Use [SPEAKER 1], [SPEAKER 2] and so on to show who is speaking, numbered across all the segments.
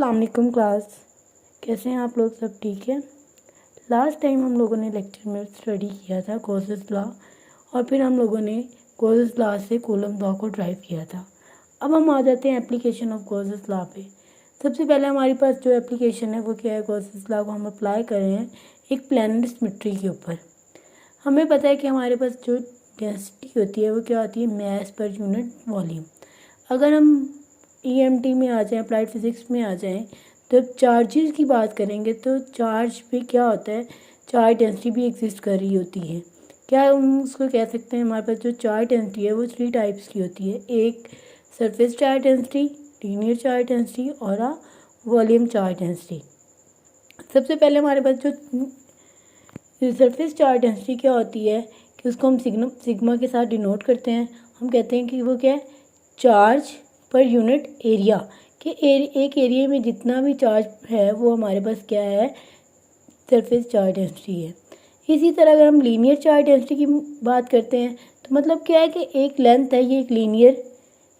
[SPEAKER 1] अस्सलाम वालेकुम क्लास। कैसे हैं आप लोग? सब ठीक है। लास्ट टाइम हम लोगों ने लेक्चर में स्टडी किया था गॉसेस लॉ और फिर हम लोगों ने गॉसेस लॉ से कूलम लॉ को ड्राइव किया था। अब हम आ जाते हैं एप्लीकेशन ऑफ गॉसेस लॉ पे। सबसे पहले हमारे पास जो एप्लीकेशन है वो क्या है, गॉसेस लॉ को हम अप्लाई कर रहे हैं एक प्लैनर सिमेट्री के ऊपर। हमें पता है कि हमारे पास जो डेंसिटी होती है वो क्या होती है, मास पर यूनिट वॉल्यूम। अगर हम ईएमटी में आ जाएं, अप्लाइड फिजिक्स में आ जाएं, तो चार्जेस की बात करेंगे तो चार्ज पे क्या होता है, चार्ज डेंसिटी भी एग्जिस्ट कर रही होती है। क्या हम उसको कह सकते हैं, हमारे पास जो चार्ज डेंसिटी है वो 3 टाइप्स की होती है। एक surface charge density, linear charge density और वॉल्यूम चार्ज डेंसिटी। सबसे पहले हमारे पास जो सरफेस चार्ज डेंसिटी क्या होती है कि उसको हम सिग्मा के साथ डिनोट करते हैं। हम कहते हैं कि वो क्या है, चार्ज पर यूनिट एरिया के एक एरिया में जितना भी चार्ज है वो हमारे पास क्या है, सरफेस चार्ज डेंसिटी है। इसी तरह अगर हम लीनियर चार्ज डेंसिटी की बात करते हैं तो मतलब क्या है कि एक लेंथ है, ये एक लीनियर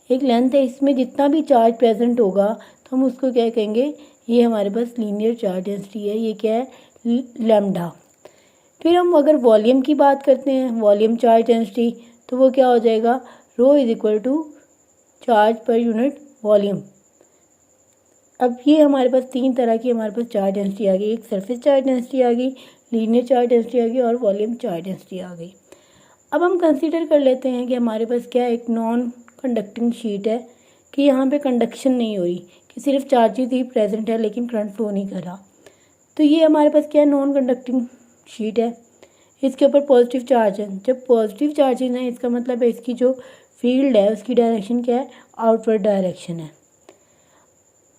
[SPEAKER 1] एक लेंथ है, इसमें जितना भी चार्ज प्रेजेंट होगा तो हम उसको क्या कहेंगे, ये हमारे पास लीनियर चार्ज डेंसिटी है, ये क्या है, लैम्डा। फिर हम अगर वॉल्यूम की बात करते हैं, वॉल्यूम चार्ज डेंसिटी, तो वो क्या हो जाएगा, rho is equal to charge per unit volume. अब ये हमारे पास 3 तरह की हमारे पास चार्ज डेंसिटी आ गई, एक सरफेस चार्ज डेंसिटी आ गई, लीनियर चार्ज डेंसिटी आ गई और वॉल्यूम चार्ज डेंसिटी आ गई। अब हम कंसीडर कर लेते हैं कि हमारे पास क्या एक नॉन कंडक्टिंग शीट है, कि यहाँ पे कंडक्शन नहीं हो रही, कि सिर्फ चार्जेस ही प्रेजेंट है लेकिन करंट फ्लो नहीं कर रहा। तो ये हमारे पास क्या है, नॉन कंडक्टिंग शीट है, इसके ऊपर पॉजिटिव चार्ज है। जब पॉजिटिव चार्जेस हैं इसका मतलब है इसकी जो फील्ड है उसकी डायरेक्शन क्या है, आउटवर्ड डायरेक्शन है।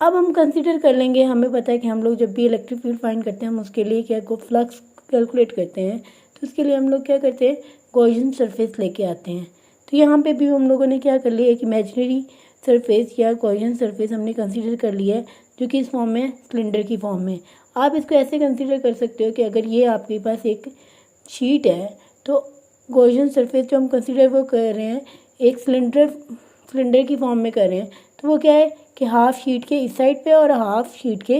[SPEAKER 1] अब हम कंसीडर कर लेंगे, हमें पता है कि हम लोग जब भी इलेक्ट्रिक फील्ड फाइंड करते हैं हम उसके लिए क्या को फ्लक्स कैलकुलेट करते हैं, तो उसके लिए हम लोग क्या करते हैं, गॉसियन सरफेस लेके आते हैं। तो यहाँ पे भी हम लोगों ने क्या कर लिया, एक इमेजिनरी सरफेस या गॉसियन सरफेस हमने कंसिडर कर लिया है, जो कि इस फॉर्म में सिलेंडर की फॉर्म में। आप इसको ऐसे कंसिडर कर सकते हो कि अगर ये आपके पास एक शीट है तो गॉसियन सरफेस जो हम कंसिडर वो कर रहे हैं एक सिलेंडर की फॉर्म में कर रहे हैं, तो वो क्या है कि हाफ शीट के इस साइड पे और हाफ शीट के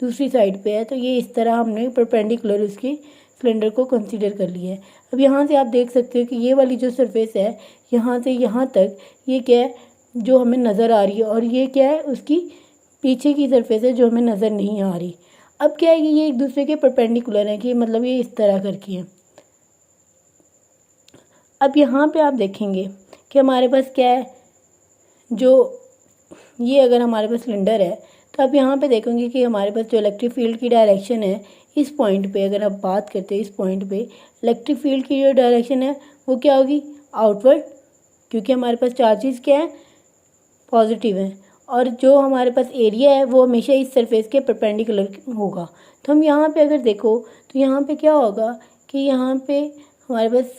[SPEAKER 1] दूसरी साइड पे है। तो ये इस तरह हमने परपेंडिकुलर उसकी सिलेंडर को कंसीडर कर लिया है। अब यहाँ से आप देख सकते हो कि ये वाली जो सरफेस है यहाँ से यहाँ तक ये क्या है जो हमें नज़र आ रही है, और ये क्या है उसकी पीछे की सरफेस है जो हमें नज़र नहीं आ रही। अब क्या है कि ये एक दूसरे के परपेंडिकुलर है, कि मतलब ये इस तरह करके है। अब यहाँ पे आप देखेंगे कि हमारे पास क्या है, जो ये अगर हमारे पास सिलेंडर है तो आप यहाँ पे देखेंगे कि हमारे पास जो इलेक्ट्रिक फील्ड की डायरेक्शन है इस पॉइंट पे, अगर आप बात करते हैं इस पॉइंट पे इलेक्ट्रिक फील्ड की जो डायरेक्शन है वो क्या होगी, आउटवर्ड, क्योंकि हमारे पास चार्जेस क्या है, पॉजिटिव हैं, और जो हमारे पास एरिया है वो हमेशा इस सरफेस के परपेंडिकुलर होगा। तो हम यहाँ पे अगर देखो तो यहाँ पे क्या होगा कि यहाँ पे हमारे पास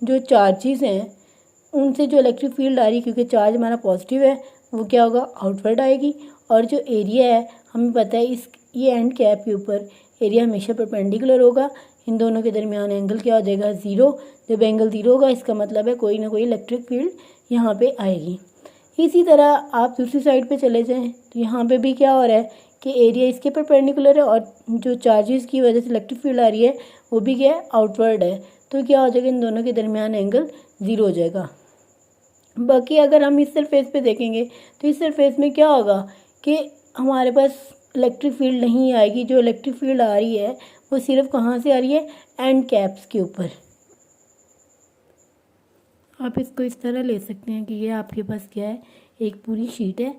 [SPEAKER 1] जो चार्जेस हैं उनसे जो इलेक्ट्रिक फील्ड आ रही है, क्योंकि चार्ज हमारा पॉजिटिव है, वो क्या होगा, आउटवर्ड आएगी। और जो एरिया है हमें पता है इस ये एंड कैप के ऊपर एरिया हमेशा परपेंडिकुलर होगा, इन दोनों के दरमियान एंगल क्या हो जाएगा, 0। जब एंगल 0 होगा इसका मतलब है कोई ना कोई इलेक्ट्रिक फील्ड यहाँ पे आएगी। इसी तरह आप दूसरी साइड पे चले जाएं तो यहाँ पे भी क्या हो रहा है कि एरिया इसके परपेंडिकुलर है और जो चार्जेस की वजह से इलेक्ट्रिक फील्ड आ रही है वो भी क्या है, आउटवर्ड है। तो क्या हो जाएगा, इन दोनों के दरमियान एंगल 0 हो जाएगा। बाकी अगर हम इस सरफेस पे देखेंगे तो इस सरफेस में क्या होगा कि हमारे पास इलेक्ट्रिक फील्ड नहीं आएगी। जो इलेक्ट्रिक फील्ड आ रही है वो सिर्फ कहाँ से आ रही है, एंड कैप्स के ऊपर। आप इसको इस तरह ले सकते हैं कि ये आपके पास क्या है, एक पूरी शीट है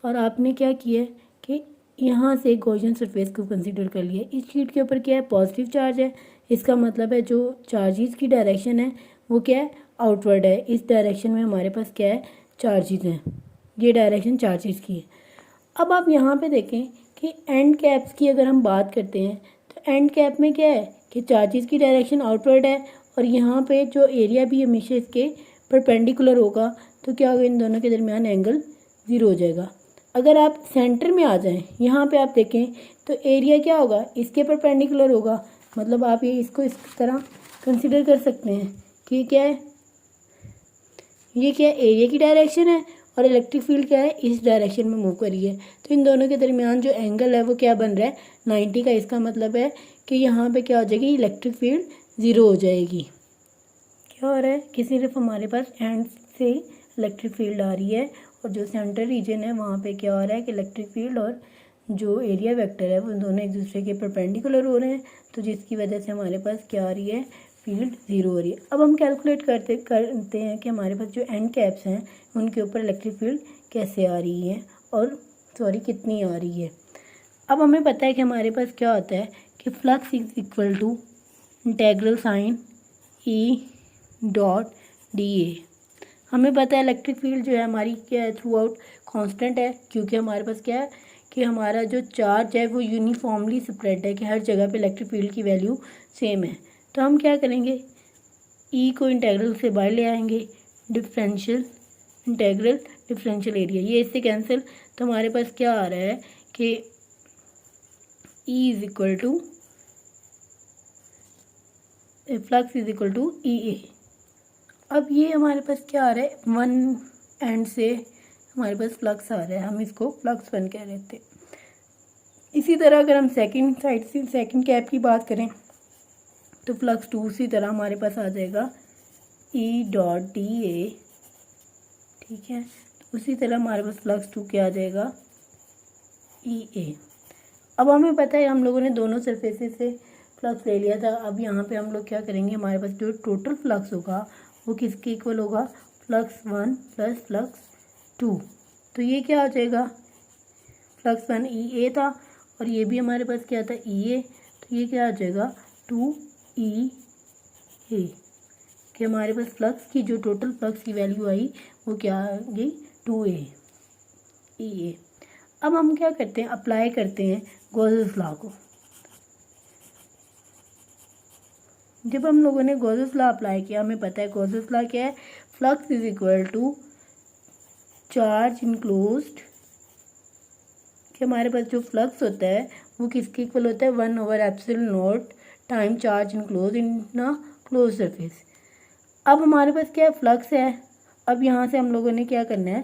[SPEAKER 1] और आपने क्या किया है कि यहाँ से गॉसियन सरफेस को कंसीडर कर लिया। इस शीट के ऊपर क्या है, पॉजिटिव चार्ज है, इसका मतलब है जो चार्जेस की डायरेक्शन है वो क्या है, आउटवर्ड है। इस डायरेक्शन में हमारे पास क्या है, चार्जेस हैं, ये डायरेक्शन चार्जेस की है। अब आप यहाँ पे देखें कि एंड कैप्स की अगर हम बात करते हैं तो एंड कैप में क्या है कि चार्जेस की डायरेक्शन आउटवर्ड है और यहाँ पे जो एरिया भी हमेशा इसके परपेंडिकुलर होगा, तो क्या होगा, इन दोनों के दरमियान एंगल 0 हो जाएगा। अगर आप सेंटर में आ जाएं, यहाँ पे आप देखें तो एरिया क्या होगा, इसके परपेंडिकुलर होगा। मतलब आप ये इसको इस तरह कंसिडर कर सकते हैं कि क्या है, ये क्या एरिया की डायरेक्शन है और इलेक्ट्रिक फील्ड क्या है, इस डायरेक्शन में मूव कर रही है। तो इन दोनों के दरमियान जो एंगल है वो क्या बन रहा है, 90 का। इसका मतलब है कि यहाँ पे क्या हो जाएगी, इलेक्ट्रिक फील्ड 0 हो जाएगी। क्या हो रहा है कि सिर्फ हमारे पास एंड से इलेक्ट्रिक फील्ड आ रही है और जो सेंटर रीजन है वहाँ पे क्या हो रहा है कि इलेक्ट्रिक फील्ड और जो एरिया वेक्टर है वो दोनों एक दूसरे के परपेंडिकुलर हो रहे हैं, तो जिसकी वजह से हमारे पास क्या आ रही है, फील्ड 0 हो रही है। अब हम कैलकुलेट करते हैं कि हमारे पास जो एंड कैप्स हैं उनके ऊपर इलेक्ट्रिक फील्ड कैसे आ रही है और कितनी आ रही है। अब हमें पता है कि हमारे पास क्या होता है कि flux is equal to integral sign E dot D A. हमें पता है इलेक्ट्रिक फील्ड जो है हमारी क्या है, थ्रू आउट कॉन्स्टेंट है, क्योंकि हमारे पास क्या है कि हमारा जो चार्ज है वो यूनिफॉर्मली स्प्रेड है, कि हर जगह पे इलेक्ट्रिक फील्ड की वैल्यू सेम है। तो हम क्या करेंगे, ई को इंटेग्रल से बाहर ले आएंगे, इंटेग्रल डिफरेंशियल एरिया, ये इससे कैंसिल। तो हमारे पास क्या आ रहा है कि E is equal to flux is equal to E A. अब ये हमारे पास क्या आ रहा है, वन एंड से हमारे पास फ्लक्स आ रहा है, हम इसको फ्लक्स 1 कह रहे थे। इसी तरह अगर हम सेकंड साइड से सेकंड कैप की बात करें तो फ्लक्स 2 उसी तरह हमारे पास आ जाएगा ई डॉट डी ए, ठीक है। उसी तरह हमारे पास फ्लक्स 2 क्या आ जाएगा, ई ए। अब हमें पता है हम लोगों ने दोनों सरफेसेस से फ्लक्स ले लिया था। अब यहाँ पे हम लोग क्या करेंगे, हमारे पास जो टोटल फ्लक्स होगा वो किसके इक्वल होगा, फ्लक्स 1 प्लस फ्लक्स 2। तो ये क्या आ जाएगा, फ्लक्स 1 ई ए था और ये भी हमारे पास क्या था, ई ए। तो ये क्या आ जाएगा, 2 ई ए, कि हमारे पास फ्लक्स की जो टोटल फ्लक्स की वैल्यू आई वो क्या आ गई, 2 ए ई ए। अब हम क्या करते हैं, अप्लाई करते हैं गॉसेस लॉ को। जब हम लोगों ने गॉसेस लॉ अप्लाई किया, हमें पता है गॉसेस लॉ क्या है, flux is equal to charge enclosed, कि हमारे पास जो फ्लक्स होता है वो किसके इक्वल होता है, 1/ε0 time charge enclose in a close surface. अब हमारे पास क्या है, फ्लक्स है। अब यहाँ से हम लोगों ने क्या करना है,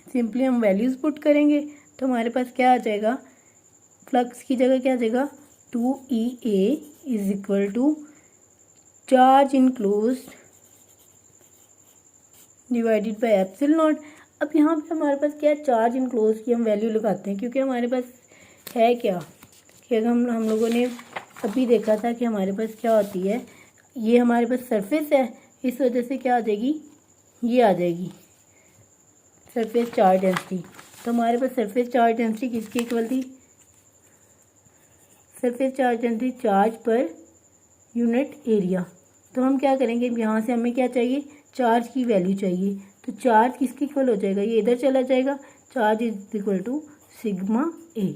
[SPEAKER 1] सिंपली हम वैल्यूज़ पुट करेंगे। तो हमारे पास क्या आ जाएगा, फ्लक्स की जगह क्या आ जाएगा, 2 E A is equal to charge enclosed divided by ε0। अब यहाँ पे हमारे पास क्या है, चार्ज इनक्लोज की हम वैल्यू लगाते हैं, क्योंकि हमारे पास है क्या कि हम लोगों ने अभी देखा था कि हमारे पास क्या होती है, ये हमारे पास सरफेस है, इस वजह से क्या आ जाएगी, ये आ जाएगी सरफेस चार्ज डेंसिटी। तो हमारे पास सरफेस चार्ज डेंसिटी किसकी इक्वल थी, surface charge density charge per unit area. तो हम क्या करेंगे, यहाँ से हमें क्या चाहिए, चार्ज की वैल्यू चाहिए। तो चार्ज किसकी इक्वल हो जाएगा, ये इधर चला जाएगा, charge is equal to sigma A.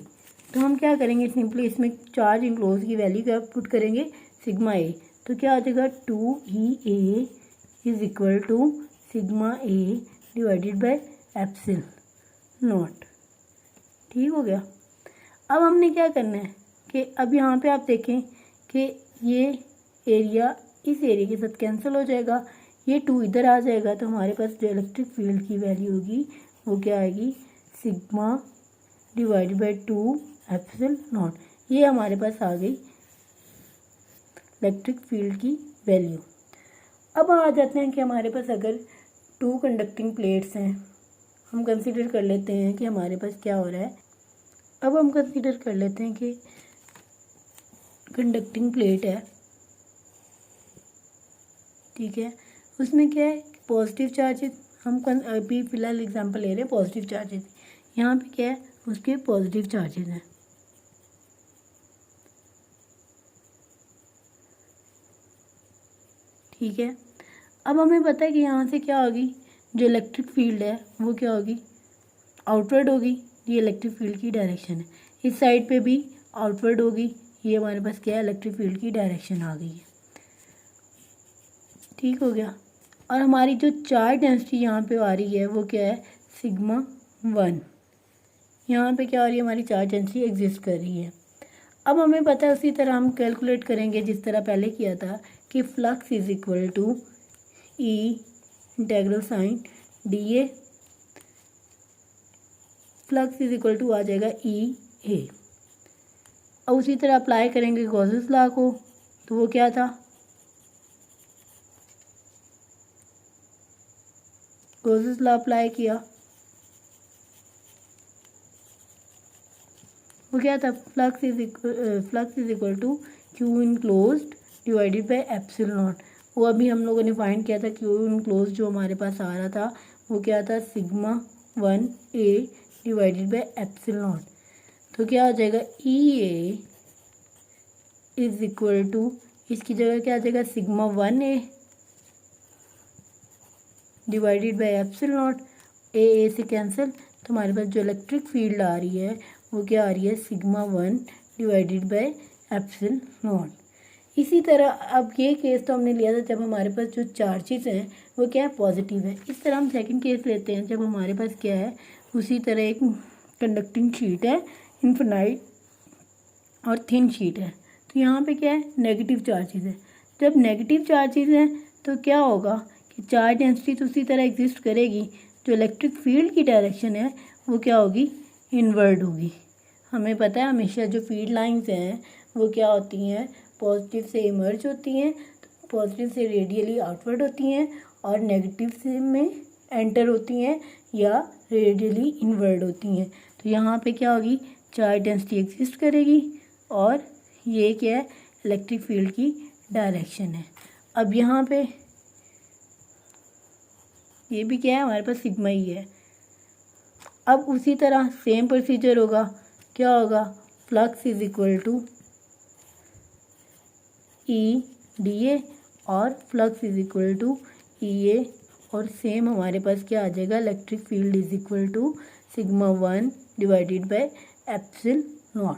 [SPEAKER 1] तो हम क्या करेंगे, सिंपली इसमें चार्ज इनक्लोज की वैल्यू क्या पुट करेंगे, सिग्मा ए। तो क्या आ जाएगा, 2 E A is equal to sigma A divided by ε0। ठीक हो गया। अब हमने क्या करना है कि अब यहाँ पे आप देखें कि ये एरिया इस एरिया के साथ कैंसिल हो जाएगा, ये 2 इधर आ जाएगा। तो हमारे पास जो इलेक्ट्रिक फील्ड की वैल्यू होगी वो क्या आएगी, सिग्मा डिवाइडेड बाय 2ε0। ये हमारे पास आ गई इलेक्ट्रिक फील्ड की वैल्यू। अब आ जाते हैं कि हमारे पास अगर 2 कंडक्टिंग प्लेट्स हैं, हम कंसीडर कर लेते हैं कि हमारे पास क्या हो रहा है। अब हम कंसीडर कर लेते हैं कि कंडक्टिंग प्लेट है, ठीक है, उसमें क्या है, पॉजिटिव चार्जेस। हम अभी फ़िलहाल एग्जांपल ले रहे हैं पॉजिटिव चार्जेस। यहाँ पे क्या है, उसके पॉजिटिव चार्जेस हैं, ठीक है। अब हमें पता है कि यहाँ से क्या होगी, जो इलेक्ट्रिक फील्ड है वो क्या होगी, आउटवर्ड होगी। ये इलेक्ट्रिक फील्ड की डायरेक्शन है। इस साइड पे भी आउटवर्ड होगी। ये हमारे पास क्या है, इलेक्ट्रिक फील्ड की डायरेक्शन आ गई है। ठीक हो गया। और हमारी जो चार्ज डेंसिटी यहाँ पे आ रही है वो क्या है, सिग्मा 1। यहाँ पे क्या हो रही है, हमारी चार्ज डेंसिटी एग्जिस्ट कर रही है। अब हमें पता है उसी तरह हम कैलकुलेट करेंगे जिस तरह पहले किया था कि flux is equal to E integral sine D A. Flux is equal to आ जाएगा ई ए। अब उसी तरह अप्लाई करेंगे गॉसेस लॉ को, तो वो क्या था, गॉसेस लॉ अप्लाई किया, वो क्या था, flux is equal to Q enclosed divided by epsilon naught. वो अभी हम लोगों ने फाइंड किया था, क्यू इनक्लोज्ड जो हमारे पास आ रहा था वो क्या था, sigma 1a divided by epsilon naught. तो क्या हो जाएगा, E A is equal to, इसकी जगह क्या आ जाएगा, sigma 1a divided by epsilon naught. A से कैंसिल, तो हमारे पास जो इलेक्ट्रिक फील्ड आ रही है वो क्या आ रही है, sigma 1 divided by epsilon not. इसी तरह अब ये केस तो हमने लिया था जब हमारे पास जो चार्जेस हैं वो क्या है, पॉजिटिव है। इस तरह हम सेकंड केस लेते हैं जब हमारे पास क्या है, उसी तरह एक कंडक्टिंग शीट है, इनफिनाइट और थिन शीट है। तो यहाँ पे क्या है, नेगेटिव चार्जेस है। जब नेगेटिव चार्जेस हैं तो क्या होगा कि चार्ज डेंसिटी तो उसी तरह एग्जिस्ट करेगी, जो इलेक्ट्रिक फील्ड की डायरेक्शन है वो क्या होगी, इनवर्ड होगी। हमें पता है हमेशा जो फील्ड लाइंस हैं वो क्या होती हैं, पॉजिटिव से इमर्ज होती हैं, पॉजिटिव से रेडियली आउटवर्ड होती हैं, और नेगेटिव से में एंटर होती हैं या रेडियली इनवर्ड होती हैं। तो यहाँ पे क्या होगी, चार्ज डेंसिटी एग्जिस्ट करेगी और ये क्या है, इलेक्ट्रिक फील्ड की डायरेक्शन है। अब यहाँ पे ये भी क्या है, हमारे पास सिग्मा ही है। अब उसी तरह सेम प्रोसीजर होगा, क्या होगा, flux is equal to E D A और flux is equal to E A, और सेम हमारे पास क्या आ जाएगा, electric field is equal to sigma 1 divided by epsilon naught.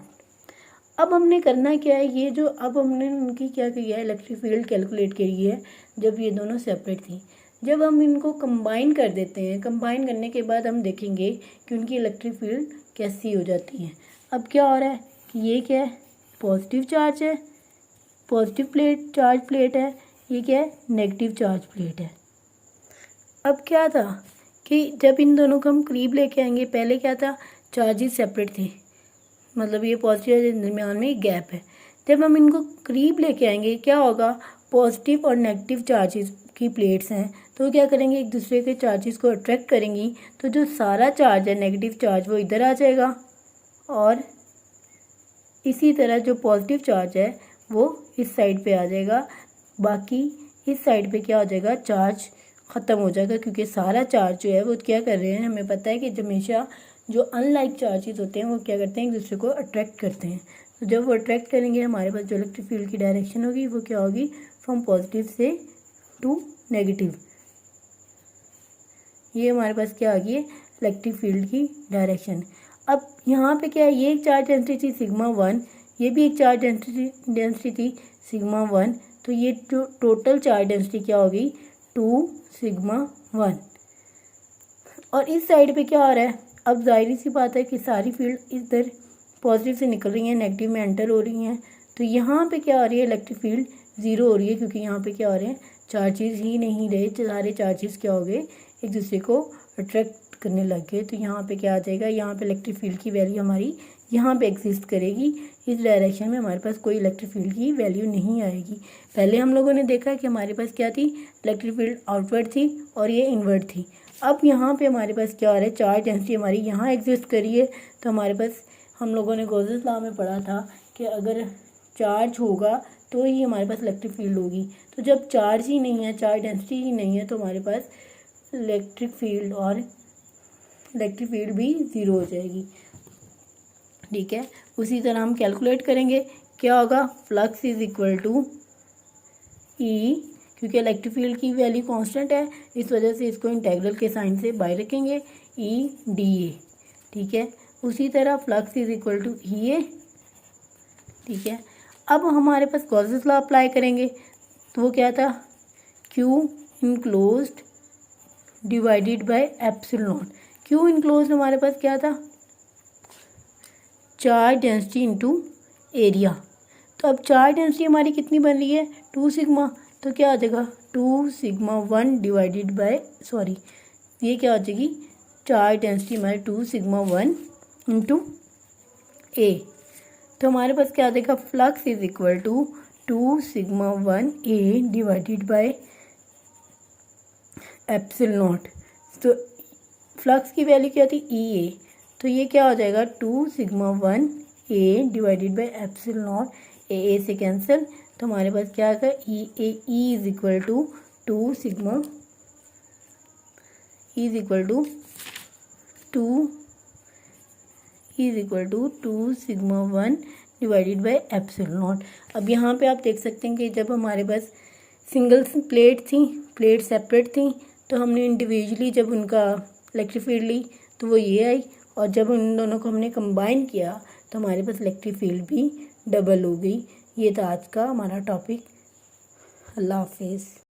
[SPEAKER 1] अब हमने करना क्या है, ये जो अब हमने उनकी क्या किया है, इलेक्ट्रिक फील्ड कैलकुलेट करी है जब ये दोनों सेपरेट थी। जब हम इनको कंबाइन कर देते हैं, कंबाइन करने के बाद हम देखेंगे कि उनकी इलेक्ट्रिक फील्ड कैसी हो जाती है। अब क्या हो रहा है कि ये क्या है, पॉजिटिव चार्ज है, पॉजिटिव चार्ज प्लेट है, ये क्या है, नेगेटिव चार्ज प्लेट है। अब क्या था कि जब इन दोनों को हम करीब लेके आएंगे, पहले क्या था, चार्जेस सेपरेट थे, मतलब ये पॉजिटिव के दरमियान में एक गैप है। जब हम इनको करीब लेके आएंगे क्या होगा, पॉजिटिव और नेगेटिव चार्जेस की प्लेट्स हैं तो क्या करेंगे, एक दूसरे के चार्जेस को अट्रैक्ट करेंगी, तो जो सारा चार्ज है नेगेटिव चार्ज वो इधर आ जाएगा, और इसी तरह जो पॉजिटिव चार्ज है वो इस साइड पे आ जाएगा, बाकी इस साइड पे क्या हो जाएगा, चार्ज ख़त्म हो जाएगा, क्योंकि सारा चार्ज जो है वो क्या कर रहे हैं, हमें पता है कि हमेशा जो अनलाइक चार्जेस होते हैं वो क्या करते हैं, एक दूसरे को अट्रैक्ट करते हैं। तो जब वो अट्रैक्ट करेंगे हमारे पास जो इलेक्ट्रिक फील्ड की डायरेक्शन होगी वो क्या होगी, फ्रॉम पॉजिटिव से टू नेगेटिव। ये हमारे पास क्या आ गई है, इलेक्ट्रिक फील्ड की डायरेक्शन। अब यहाँ पे क्या है, ये एक चार्ज डेंसिटी थी सिग्मा 1, ये भी एक चार्ज डेंसिटी थी सिग्मा 1, तो ये जो टोटल चार्ज डेंसिटी क्या होगी, 2 सिग्मा 1। और इस साइड पे क्या हो रहा है, अब जाहिर सी बात है कि सारी फील्ड इधर पॉजिटिव से निकल रही हैं, नेगेटिव में एंटर हो रही हैं, तो यहाँ पे क्या हो रही है, इलेक्ट्रिक फील्ड ज़ीरो हो रही है, क्योंकि यहाँ पे क्या हो रहे हैं, चार्जेस ही नहीं रहे, सारे चार्जेस क्या हो गए, एक दूसरे को अट्रैक्ट करने लग गए। तो यहाँ पे क्या आ जाएगा, यहाँ पे इलेक्ट्रिक फील्ड की वैल्यू हमारी यहाँ पे एग्जिस्ट करेगी, इस डायरेक्शन में हमारे पास कोई इलेक्ट्रिक फील्ड की वैल्यू नहीं आएगी। पहले हम लोगों ने देखा कि हमारे पास क्या थी, इलेक्ट्रिक फील्ड आउटवर्ड थी और ये इनवर्ड थी। अब यहाँ पे हमारे पास क्या हो रहा है, चार्ज डेंसिटी हमारी यहाँ एग्जिस्ट करी है, तो हमारे पास हम लोगों ने गॉसेस लॉ में पढ़ा था कि अगर चार्ज होगा तो ही हमारे पास इलेक्ट्रिक फील्ड होगी। तो जब चार्ज ही नहीं है, चार्ज डेंसिटी ही नहीं है, तो हमारे पास इलेक्ट्रिक फील्ड भी ज़ीरो हो जाएगी। ठीक है, उसी तरह हम कैलकुलेट करेंगे, क्या होगा, फ्लक्स इज इक्वल टू ई, क्योंकि इलेक्ट्रिक फील्ड की वैल्यू कांस्टेंट है इस वजह से इसको इंटेग्रल के साइन से बाय रखेंगे, ई डी ए। ठीक है, उसी तरह flux is equal to E ए। ठीक है, अब हमारे पास गॉसेस लॉ अप्लाई करेंगे, तो वो क्या था, Q enclosed divided by epsilon not. Q enclosed हमारे पास क्या था, चार्ज डेंसिटी इनटू एरिया। तो अब चार्ज डेंसिटी हमारी कितनी बन रही है, 2 सिग्मा, तो क्या आ जाएगा, 2 सिग्मा 1 डिवाइडेड बाय, सॉरी ये क्या हो जाएगी, चार्ज डेंसिटी हमारे 2 सिग्मा 1 इंटू ए। तो हमारे पास क्या आ जाएगा, flux is equal to 2 sigma 1 A divided by epsilon naught. तो फ्लक्स की वैल्यू क्या थी, ई ए, तो ये क्या हो जाएगा 2 sigma 1 A divided by epsilon naught, A से कैंसिल। तो हमारे पास क्या आएगा, E is equal to 2 sigma, E is equal to 2 sigma 1 divided by epsilon naught. अब यहाँ पे आप देख सकते हैं कि जब हमारे पास सिंगल प्लेट थी, प्लेट सेपरेट थी, तो हमने इंडिविजुअली जब उनका इलेक्ट्रिक फील्ड ली तो वो ये आई, और जब उन दोनों को हमने कंबाइन किया तो हमारे पास इलेक्ट्रिक फील्ड भी डबल हो गई। ये था आज का हमारा टॉपिक। अल्लाह हाफिज़।